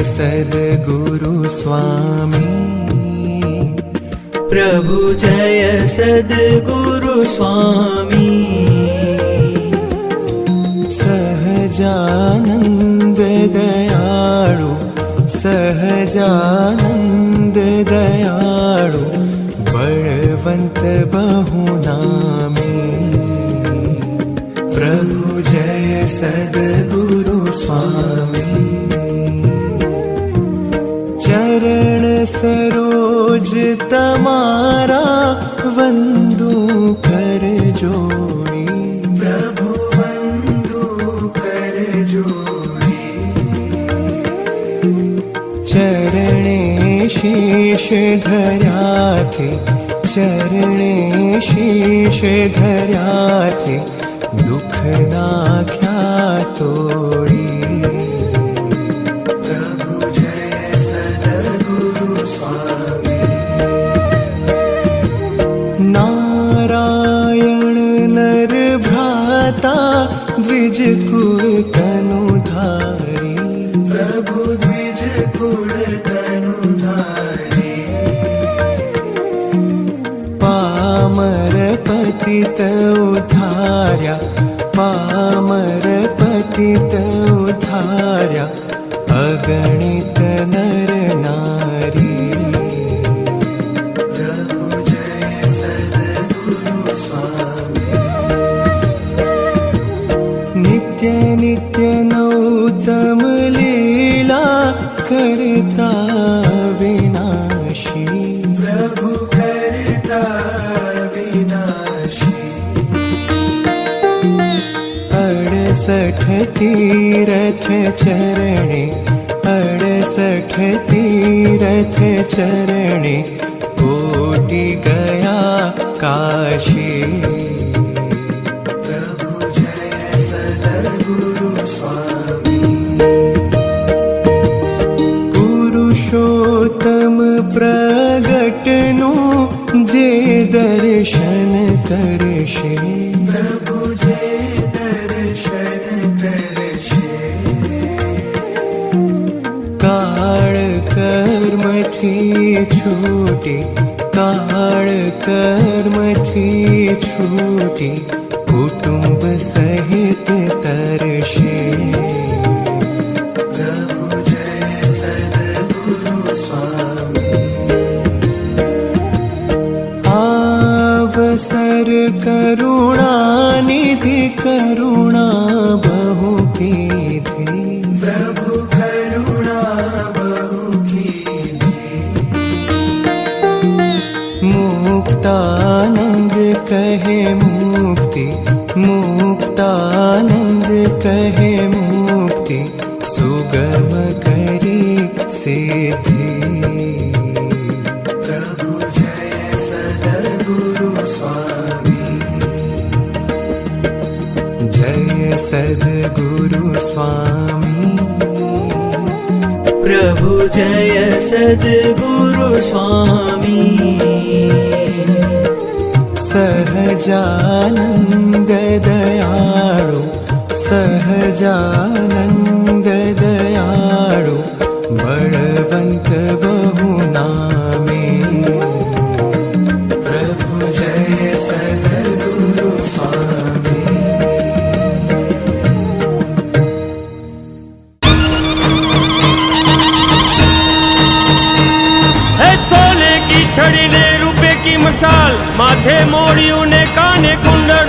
सद्गुरु स्वामी प्रभु जय सद्गुरु स्वामी। सहजानंद दयाळु सहजानंद दयाळु बलवंत बहुनामी। प्रभु जय सद्गुरु स्वामी। चरण सरोज तमारा वंदू कर जोड़ी। प्रभु वंदू कर जोड़ी। चरणे शीश धर्या थे चरणे शीश धर्या थे दुख नाख्या तोड़ी। नारायण नर भ्राता द्विज कुल तनुधारी। प्रभु द्विज कुल तनुधारी। पामर पतित उद्धार्या पामर पतित उद्धार्या अगणित नर नारी। नित्य नित्य नौतम लीला करता विनाशी। प्रभु करता विनाशी। 68 तीरथ चरणे 68 तीरथ चरणे कोटि गया काशी। पुरुषोत्तम प्रगटनु जे दर्शन करशे। प्रभु जे दर्शन करशे। काळ कर्म थी छूटी काळ कर्म थी छूटी कुटुंब सहित तरशे। अवसर करुणा निधि करुणा बहु कीधी। प्रभु करुणा बहु कीधी। मुक्तानंद कहे मुक्ति मुक्तानंद कहे मुक्ति सुगम करी सिद्धि। जय सद्गुरु स्वामी। प्रभु जय सद्गुरु स्वामी। सहजानंद दयाळु सहजानंद दयाळु बलवंत बहुनामी। प्रभु जय सद्गुरु स्वामी। छड़ी ने रुपए की मशाल माथे मोड़ियों ने काने कुंडल